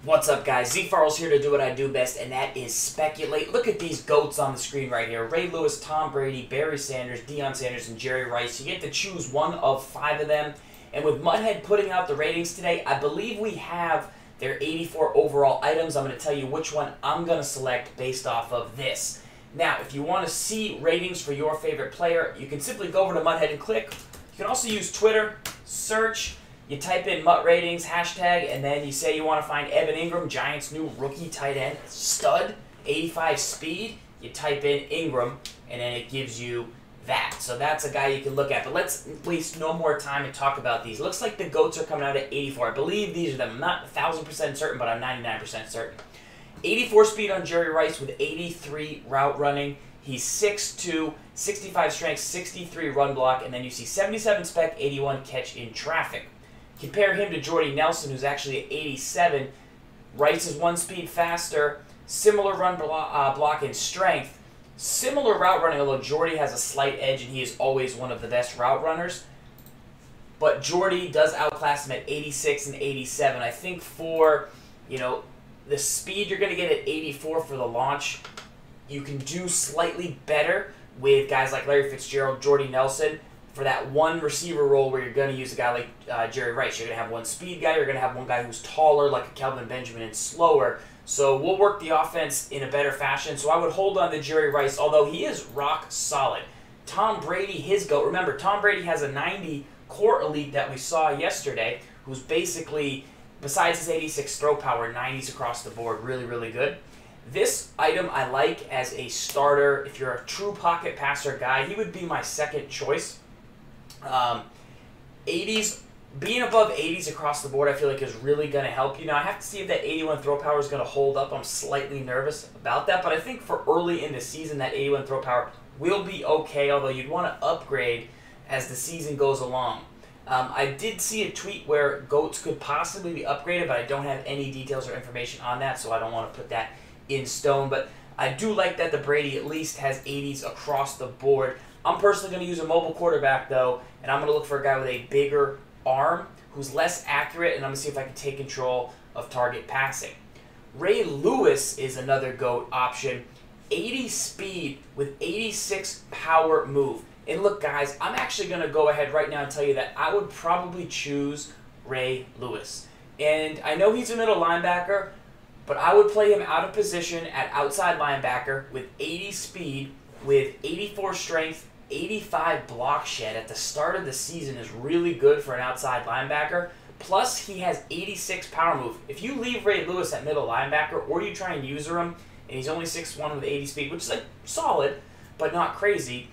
What's up, guys? Zfarls here to do what I do best, and that is speculate. Look at these GOATs on the screen right here. Ray Lewis, Tom Brady, Barry Sanders, Deion Sanders, and Jerry Rice. You get to choose one of 5 of them. And with MUTHead putting out the ratings today, I believe we have their 84 overall items. I'm going to tell you which one I'm going to select based off of this. Now, if you want to see ratings for your favorite player, you can simply go over to MUTHead and click. You can also use Twitter, search. You type in MUT Ratings, hashtag, and then you say you want to find Evan Ingram, Giants' new rookie tight end, stud, 85 speed. You type in Ingram, and then it gives you that. So that's a guy you can look at. But let's waste no more time and talk about these. Looks like the GOATs are coming out at 84. I believe these are them. I'm not 1,000% certain, but I'm 99% certain. 84 speed on Jerry Rice with 83 route running. He's 6'2", 65 strength, 63 run block, and then you see 77 spec, 81 catch in traffic. Compare him to Jordy Nelson, who's actually at 87. Rice is 1 speed faster, similar run block and strength, similar route running, although Jordy has a slight edge and he is always one of the best route runners. But Jordy does outclass him at 86 and 87. I think for, the speed you're going to get at 84 for the launch, you can do slightly better with guys like Larry Fitzgerald, Jordy Nelson, for that one receiver role where you're going to use a guy like Jerry Rice. You're going to have one speed guy. You're going to have one guy who's taller, like a Kelvin Benjamin, and slower. So we'll work the offense in a better fashion. So I would hold on to Jerry Rice, although he is rock solid. Tom Brady, his GOAT. Remember, Tom Brady has a 90 core elite that we saw yesterday, who's basically, besides his 86 throw power, 90s across the board. Really, really good. This item I like as a starter. If you're a true pocket passer guy, he would be my second choice. 80s, being above 80s across the board, I feel like is really going to help you. Now, I have to see if that 81 throw power is going to hold up. I'm slightly nervous about that, but I think for early in the season, that 81 throw power will be okay, although you'd want to upgrade as the season goes along. I did see a tweet where GOATs could possibly be upgraded, but I don't have any details or information on that, so I don't want to put that in stone. But I do like that the Brady at least has 80s across the board. I'm personally going to use a mobile quarterback, though, and I'm going to look for a guy with a bigger arm who's less accurate, and I'm going to see if I can take control of target passing. Ray Lewis is another GOAT option. 80 speed with 86 power move. And look, guys, I'm actually going to go ahead right now and tell you that I would probably choose Ray Lewis. And I know he's a middle linebacker, but I would play him out of position at outside linebacker with 80 speed, with 84 strength, 85 block shed at the start of the season is really good for an outside linebacker. Plus, he has 86 power move. If you leave Ray Lewis at middle linebacker, or you try and user him, and he's only 6'1" with 80 speed, which is like solid, but not crazy,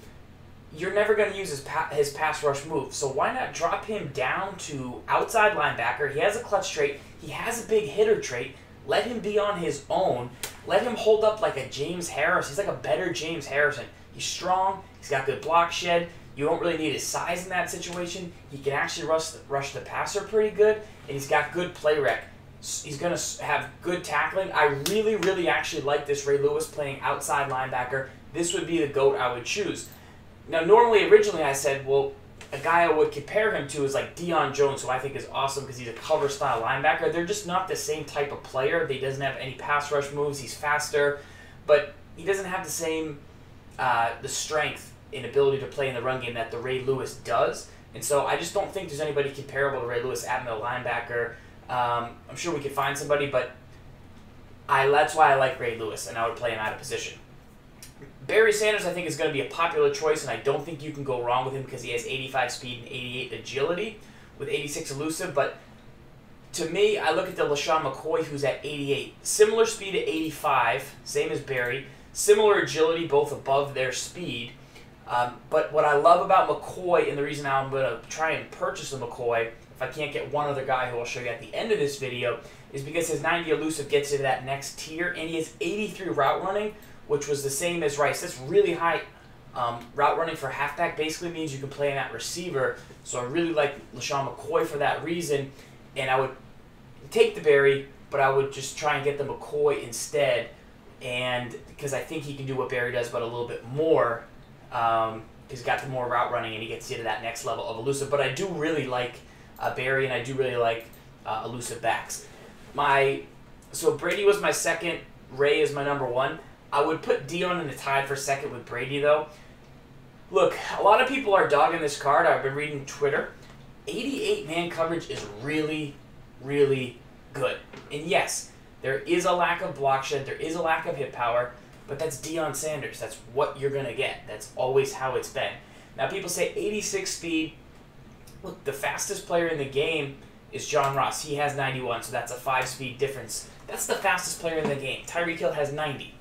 you're never going to use his pass rush move. So why not drop him down to outside linebacker? He has a clutch trait. He has a big hitter trait. Let him be on his own. Let him hold up like a James Harris. He's like a better James Harrison. He's strong. He's got good block shed. You don't really need his size in that situation. He can actually rush the passer pretty good, and he's got good play rec. He's going to have good tackling. I really, really actually like this Ray Lewis playing outside linebacker. This would be the GOAT I would choose. Now, originally I said, well, a guy I would compare him to is like Deion Jones, who I think is awesome because he's a cover-style linebacker. They're just not the same type of player. He doesn't have any pass rush moves. He's faster, but he doesn't have the same the strength and ability to play in the run game that the Ray Lewis does. And so I just don't think there's anybody comparable to Ray Lewis at middle linebacker. I'm sure we could find somebody, but that's why I like Ray Lewis, and I would play him out of position. Barry Sanders, I think, is going to be a popular choice, and I don't think you can go wrong with him because he has 85 speed and 88 agility with 86 elusive. But to me, I look at the McCoy, who's at 88. Similar speed at 85, same as Barry. Similar agility, both above their speed. But what I love about McCoy, and the reason now I'm going to try and purchase a McCoy, if I can't get one other guy who I'll show you at the end of this video, is because his 90 elusive gets you to that next tier, and he has 83 route running, which was the same as Rice. That's really high route running for halfback. Basically means you can play him at receiver. So I really like McCoy for that reason, and I would take the Barry, but I would just try and get the McCoy instead, and because I think he can do what Barry does, but a little bit more. He's got the more route running, and he gets you to that next level of elusive. But I do really like Barry, and I do really like elusive backs. My So Brady was my second. Ray is my number one. I would put Deion in the tie for second with Brady, though. Look, a lot of people are dogging this card. I've been reading Twitter. 88 man coverage is really, really good. And yes, there is a lack of block shed. There is a lack of hit power. But that's Deion Sanders. That's what you're going to get. That's always how it's been. Now, people say 86 speed. Look, the fastest player in the game is John Ross. He has 91, so that's a 5-speed difference. That's the fastest player in the game. Tyreek Hill has 90.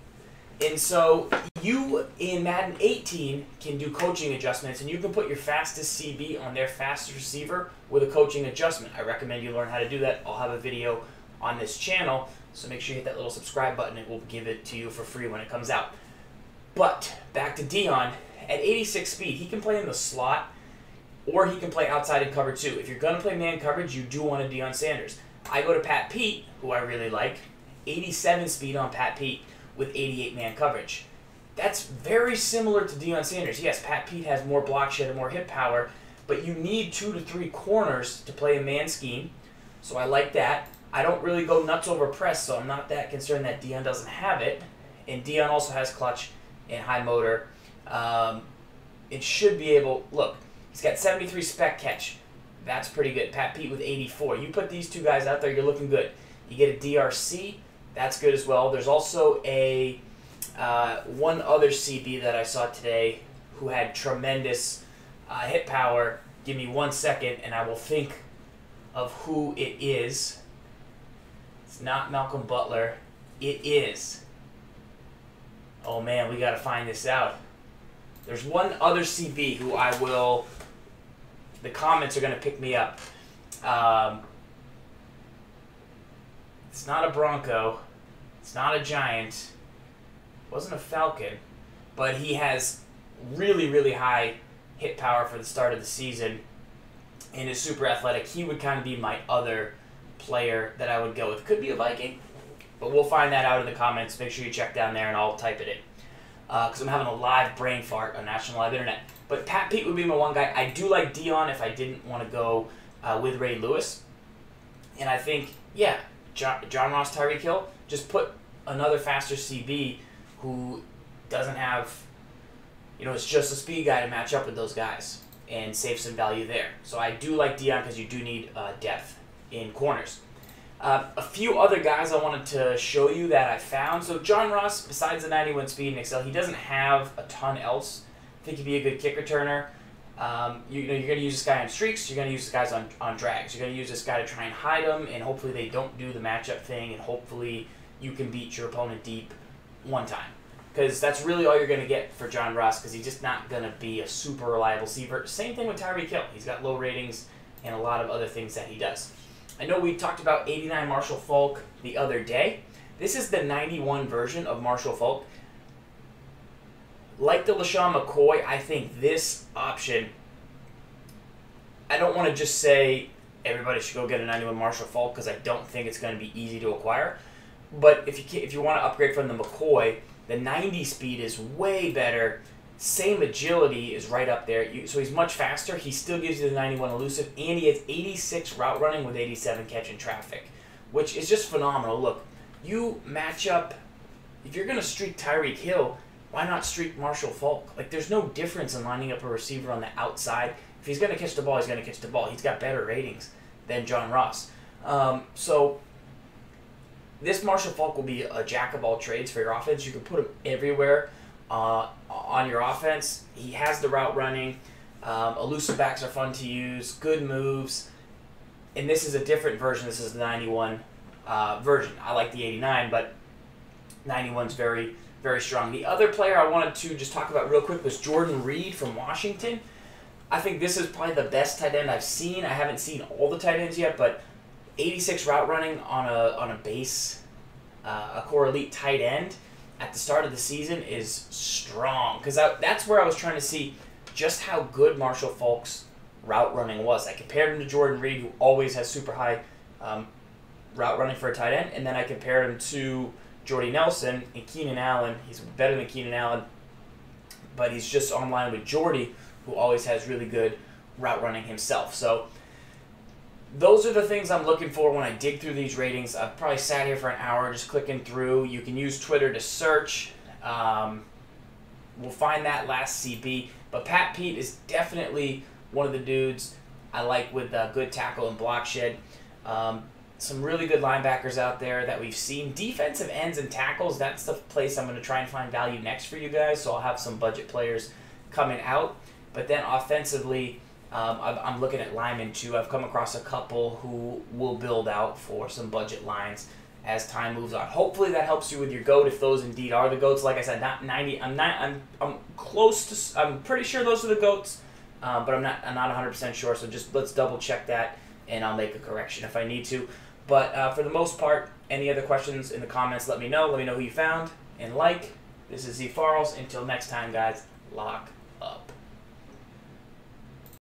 And so you, in Madden 18, can do coaching adjustments, and you can put your fastest CB on their fastest receiver with a coaching adjustment. I recommend you learn how to do that. I'll have a video on this channel, so make sure you hit that little subscribe button. It will give it to you for free when it comes out. But back to Deion. At 86 speed, he can play in the slot, or he can play outside in cover two. If you're going to play man coverage, you do want a Deion Sanders. I go to Pat Pete, who I really like. 87 speed on Pat Pete with 88 man coverage. That's very similar to Deion Sanders. Yes, Pat Pete has more block shed and more hit power, but you need 2 to 3 corners to play a man scheme, so I like that. I don't really go nuts over press, so I'm not that concerned that Deion doesn't have it. And Deion also has clutch and high motor. It should be able, look, he's got 73 spec catch. That's pretty good. Pat Pete with 84. You put these two guys out there, you're looking good. You get a DRC, that's good as well. There's also a one other CB that I saw today who had tremendous hit power. Give me 1 second, and I will think of who it is. It's not Malcolm Butler. It is. Oh, man, we got to find this out. There's one other CB who I will... The comments are going to pick me up. It's not a Bronco. It's not a Giant. It wasn't a Falcon. But he has really, really high hit power for the start of the season and is super athletic. He would kind of be my other player that I would go with. Could be a Viking, but we'll find that out in the comments. Make sure you check down there and I'll type it in. Because I'm having a live brain fart on National Live Internet. But Pat Pete would be my one guy. I do like Deion if I didn't want to go with Ray Lewis. And I think, yeah, John Ross, Tyreek Hill, just put another faster CB who doesn't have, it's just a speed guy to match up with those guys and save some value there. So I do like Deion because you do need depth in corners. A few other guys I wanted to show you that I found. So John Ross, besides the 91 speed and excel, he doesn't have a ton else. I think he'd be a good kick returner. You're going to use this guy on streaks. You're going to use this guys on drags. You're going to use this guy to try and hide them, and hopefully they don't do the matchup thing, and hopefully you can beat your opponent deep one time. Because that's really all you're going to get for John Ross, because he's just not going to be a super reliable receiver. Same thing with Tyreek Hill. He's got low ratings and a lot of other things that he does. I know we talked about 89 Marshall Faulk the other day. This is the 91 version of Marshall Faulk. Like the LaShawn McCoy, I think this option, I don't want to just say everybody should go get a 91 Marshall Faulk because I don't think it's going to be easy to acquire. But if you want to upgrade from the McCoy, the 90 speed is way better. Same agility is right up there. So he's much faster. He still gives you the 91 elusive, and he has 86 route running with 87 catch in traffic, which is just phenomenal. Look, you match up, if you're going to streak Tyreek Hill, why not streak Marshall Faulk? Like, there's no difference in lining up a receiver on the outside. If he's going to catch the ball, he's going to catch the ball. He's got better ratings than John Ross. So this Marshall Faulk will be a jack of all trades for your offense. You can put him everywhere on your offense. He has the route running. Elusive backs are fun to use. Good moves. And this is a different version. This is the 91 version. I like the 89, but 91's very, very strong. The other player I wanted to just talk about real quick was Jordan Reed from Washington. I think this is probably the best tight end I've seen. I haven't seen all the tight ends yet, but 86 route running on a base, a core elite tight end at the start of the season is strong. Because that's where I was trying to see just how good Marshall Faulk's route running was. I compared him to Jordan Reed, who always has super high route running for a tight end, and then I compared him to Jordy Nelson and Keenan Allen. He's better than Keenan Allen, but he's just on line with Jordy, who always has really good route running himself. So those are the things I'm looking for when I dig through these ratings. I've probably sat here for an hour just clicking through. You can use Twitter to search. We'll find that last CB. But Pat Pete is definitely one of the dudes I like with good tackle and block shed. Some really good linebackers out there that we've seen. Defensive ends and tackles, that's the place I'm going to try and find value next for you guys. So I'll have some budget players coming out. But then offensively, I'm looking at linemen too. I've come across a couple who will build out for some budget lines as time moves on. Hopefully that helps you with your GOAT if those indeed are the GOATs. Like I said, not 90. I'm close to. I'm pretty sure those are the GOATs, but I'm not 100% sure. So just let's double check that, and I'll make a correction if I need to. But for the most part, any other questions in the comments, let me know. Let me know who you found and like. This is Zfarls. Until next time, guys, lock